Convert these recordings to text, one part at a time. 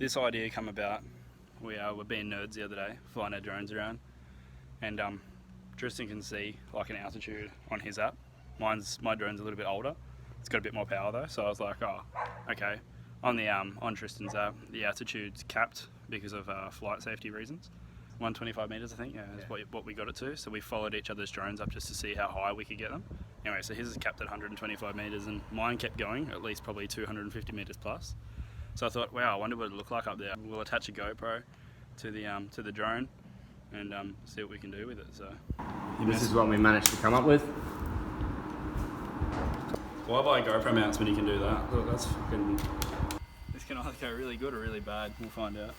this idea come about. We were being nerds the other day, flying our drones around, and Tristan can see like an altitude on his app. My drone's a little bit older. It's got a bit more power though, so I was like, oh, okay. On Tristan's app, the altitude's capped because of flight safety reasons. 125 meters, I think, is what we got it to. So we followed each other's drones up just to see how high we could get them. Anyway, so his is capped at 125 meters, and mine kept going at least probably 250 meters plus. So I thought, wow, I wonder what it'd look like up there. We'll attach a GoPro to the drone and see what we can do with it. So this is what we managed to come up with. Why buy GoPro mounts when you can do that? Look, that's fucking. This can either go really good or really bad. We'll find out.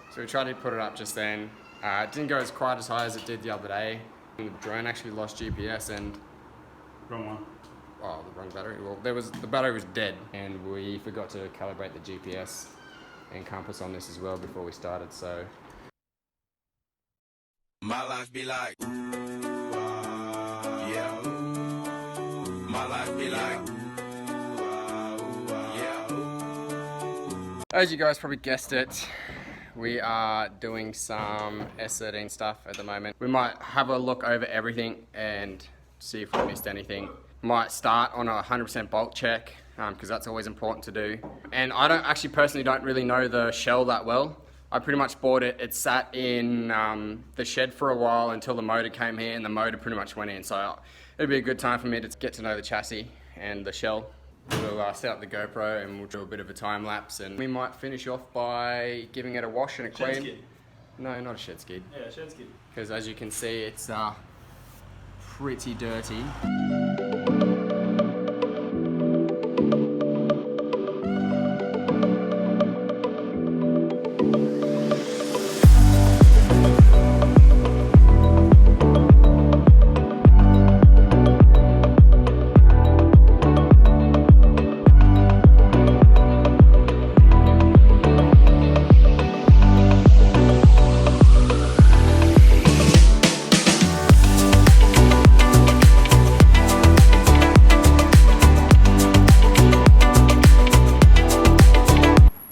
So we tried to put it up just then. It didn't go quite as high as it did the other day. The drone actually lost GPS and... Wrong one. Oh, the wrong battery. Well, the battery was dead, and we forgot to calibrate the GPS and compass on this as well before we started, so... My life be like, ooh, yeah, ooh. My life be like, ooh, yeah, ooh. As you guys probably guessed it, we are doing some S13 stuff at the moment. We might have a look over everything and see if we missed anything. Might start on a 100% bolt check, because that's always important to do. And I personally don't really know the shell that well. I pretty much bought it. It sat in the shed for a while until the motor came here, and the motor pretty much went in. So it'd be a good time for me to get to know the chassis and the shell. We'll set up the GoPro and we'll do a bit of a time lapse, and we might finish off by giving it a wash and a clean. Shed skid. No, not a shed skid. Yeah, shed skid. Because as you can see, it's pretty dirty.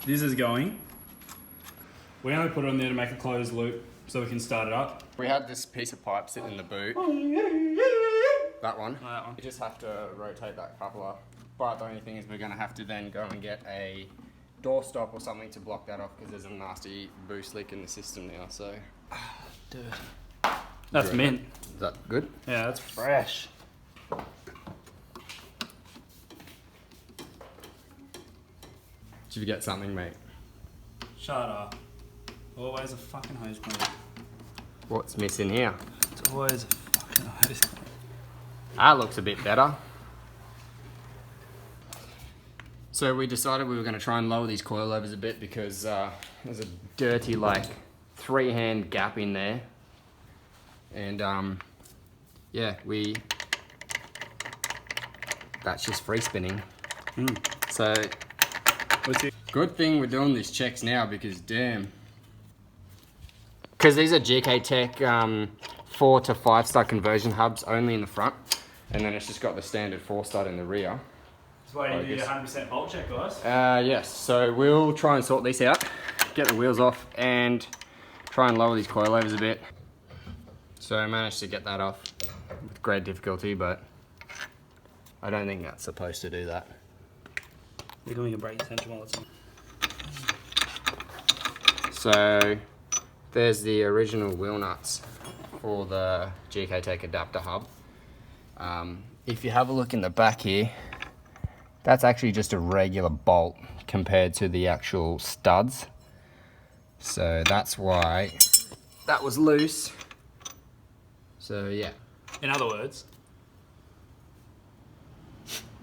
This is going. We only put it on there to make a closed loop so we can start it up. We had this piece of pipe sitting in the boot. That one. Oh, that one. You just have to rotate that coupler. But the only thing is we're going to have to then go and get a doorstop or something to block that off, because there's a nasty boost leak in the system now, so... Dirty. That's mint. Is that good? Yeah, that's fresh. Did you get something, mate? Shut up. Always a fucking hose cleaner. What's missing here? It's always a fucking hose cleaner. That looks a bit better. So we decided we were going to try and lower these coilovers a bit, because there's a dirty, like, 3-hand gap in there. And yeah, that's just free spinning. So good thing we're doing these checks now, because damn. Because these are GK Tech 4 to 5 stud conversion hubs only in the front, and then it's just got the standard 4 stud in the rear. That's why you need a 100% bolt check, guys. Yes, so we'll try and sort these out, get the wheels off, and try and lower these coilovers a bit. So I managed to get that off with great difficulty, but I don't think that's supposed to do that. We're doing a brake tension while it's on. So there's the original wheel nuts for the GK Tech adapter hub. if you have a look in the back here, that's actually just a regular bolt compared to the actual studs. So that's why that was loose. So yeah. In other words,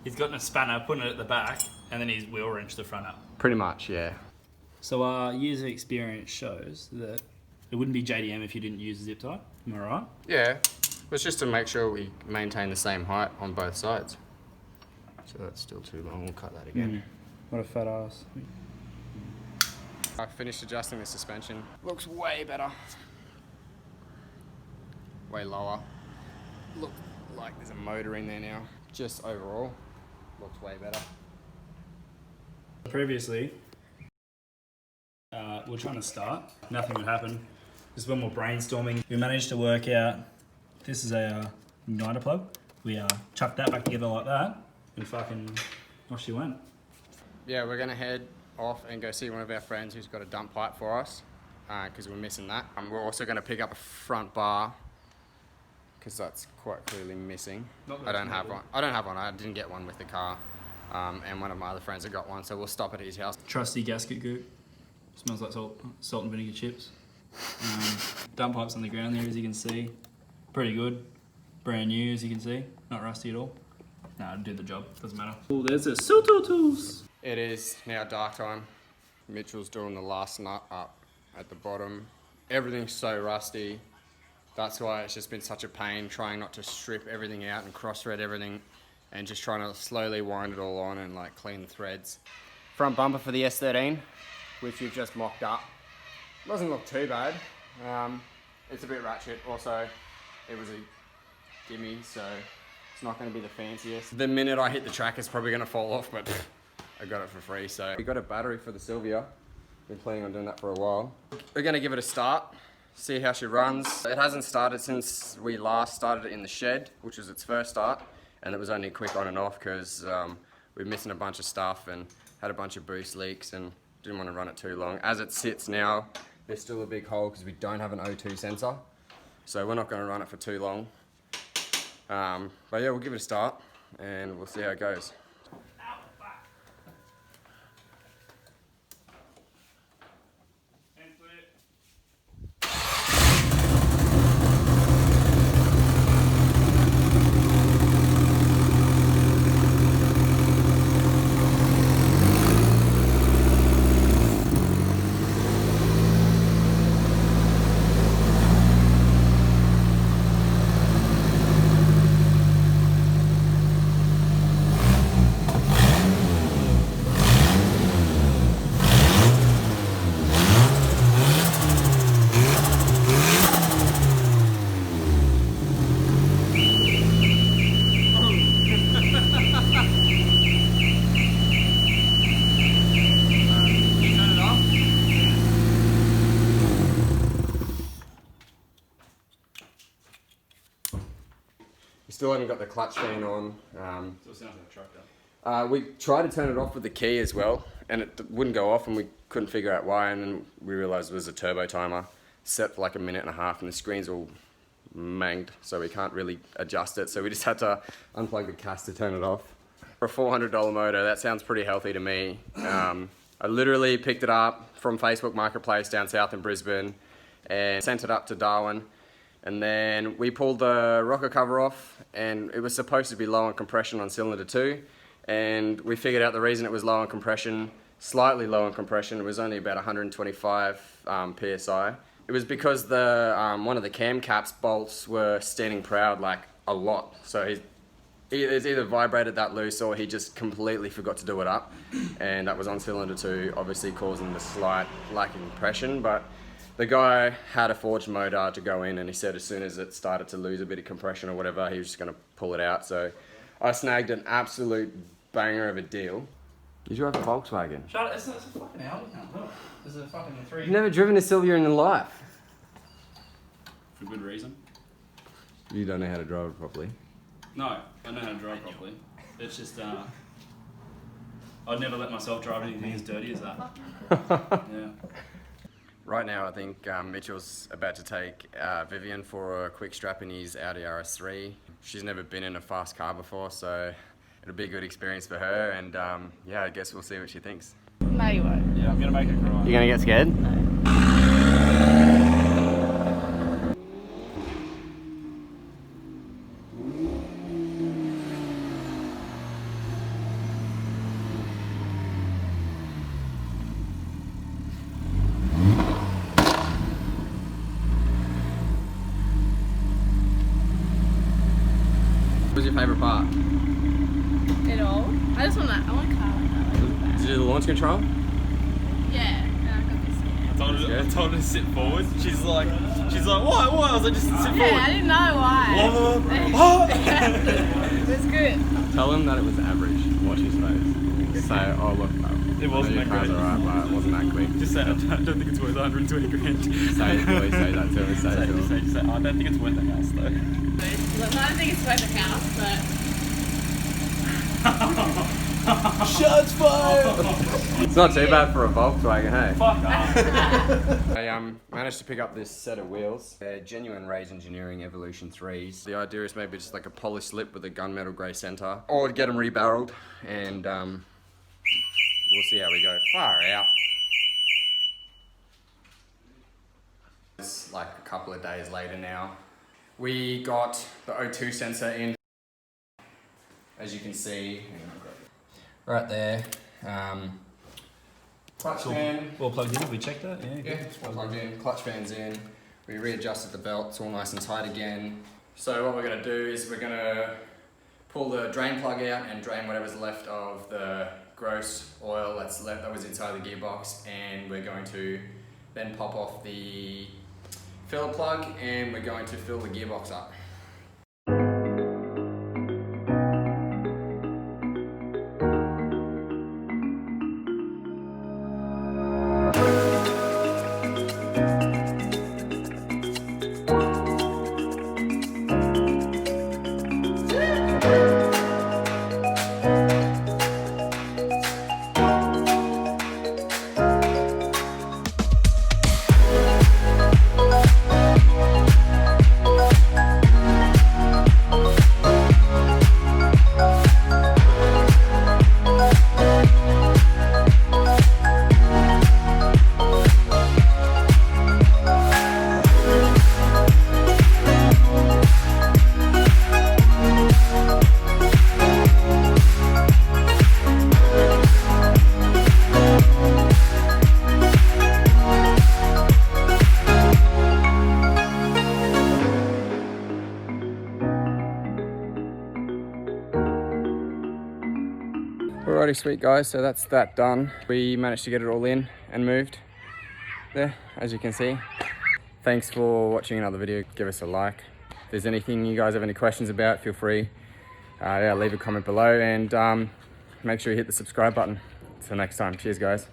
he's gotten a spanner, putting it at the back, and then he's wheel wrenched the front up. Pretty much, yeah. So our years of experience shows that it wouldn't be JDM if you didn't use a zip tie. Am I right? Yeah, it's just to make sure we maintain the same height on both sides. So that's still too long, we'll cut that again. What a fat ass. I finished adjusting the suspension. Looks way better. Way lower. Look like there's a motor in there now. Just overall, looks way better. Previously, we were trying to start. Nothing would happen. Just when we're brainstorming, we managed to work out this is a igniter plug. We chucked that back together like that, and fucking off she went. Yeah, we're gonna head off and go see one of our friends who's got a dump pipe for us, because we're missing that. We're also gonna pick up a front bar, because that's quite clearly missing. I don't have one. I didn't get one with the car, and one of my other friends have got one, so we'll stop at his house. Trusty gasket goop. Smells like salt and vinegar chips. Dump pipes on the ground there, as you can see. Pretty good. Brand new, as you can see. Not rusty at all. No, it'll do the job. Doesn't matter. Oh, there's the Soto tools. It is now dark time. Mitchell's doing the last nut up at the bottom. Everything's so rusty. That's why it's just been such a pain trying not to strip everything out and cross-thread everything and just trying to slowly wind it all on and like clean the threads. Front bumper for the S13, which we've just mocked up. Doesn't look too bad. It's a bit ratchet. Also, it was a gimme, so it's not going to be the fanciest. The minute I hit the track, it's probably going to fall off, but I got it for free. So we got a battery for the Sylvia. Been planning on doing that for a while. We're going to give it a start, see how she runs. It hasn't started since we last started it in the shed, which was its first start, and it was only quick on and off because we were missing a bunch of stuff and had a bunch of boost leaks and didn't want to run it too long. As it sits now, there's still a big hole because we don't have an O2 sensor, so we're not going to run it for too long. But yeah, we'll give it a start and we'll see how it goes. Still haven't got the clutch fan on. So it sounds like a tractor. We tried to turn it off with the key as well, and it wouldn't go off, and we couldn't figure out why, and then we realised it was a turbo timer set for like 1.5 minutes, and the screen's all manged, so we can't really adjust it, so we just had to unplug the CAS to turn it off. For a $400 motor, that sounds pretty healthy to me. I literally picked it up from Facebook Marketplace down south in Brisbane and sent it up to Darwin. And then we pulled the rocker cover off, and it was supposed to be low on compression on cylinder 2. And we figured out the reason it was low on compression, slightly low on compression, it was only about 125 PSI. It was because the one of the cam caps bolts were standing proud like a lot. So it's either vibrated that loose or he just completely forgot to do it up. And that was on cylinder 2, obviously causing the slight lack of compression. But the guy had a forged motor to go in, and he said as soon as it started to lose a bit of compression or whatever, he was just going to pull it out. So I snagged an absolute banger of a deal. You drive a Volkswagen? Shut up, it's a fucking Audi now. Look, there's a fucking 3. You've never driven a Sylvia in your life? For good reason. You don't know how to drive it properly. No, I know how to drive properly. It's just, I'd never let myself drive anything as dirty as that. Yeah. Right now, I think Mitchell's about to take Vivian for a quick strap in his Audi RS3. She's never been in a fast car before, so it'll be a good experience for her, and yeah, I guess we'll see what she thinks. No, you won't. Yeah, I'm gonna make her cry. You're gonna get scared? What was your favourite part? At all. I just want a car like that. Like Did you do the launch control? yeah, and I got this. I told her to sit forward. She's like, what? I was like, just sit Yeah, forward. I didn't know why. It was good. Tell him that it was average. Watch his face. Say, oh look, It wasn't your that car's great. alright, but it wasn't that quick. Just say, I don't think it's worth 120 grand. Say, Billy, say that to him. Say it to him. Just say, I don't think it's worth the house though. Look, I don't think it's worth a house, but Shots fired! It's not too bad for a Volkswagen, hey? Fuck off. I managed to pick up this set of wheels. They're genuine Rays Engineering Evolution 3s. The idea is maybe just like a polished lip with a gunmetal grey centre. Or get them rebarreled, and we'll see how we go. Far out. It's like a couple of days later now. We got the O2 sensor in. As you can see, right there. Clutch fan. Well plugged in, we checked that? Yeah, it's all plugged in. Clutch fan's in. We readjusted the belt, it's all nice and tight again. So what we're going to do is we're going to pull the drain plug out and drain whatever's left of the gross oil that's left that was inside the gearbox, and we're going to then pop off the filler plug and we're going to fill the gearbox up. Alrighty, sweet guys, so that's that done. We managed to get it all in and moved there, as you can see. Thanks for watching another video. Give us a like. If there's anything you guys have any questions about, feel free. Yeah, leave a comment below, and make sure you hit the subscribe button. Until next time, cheers guys.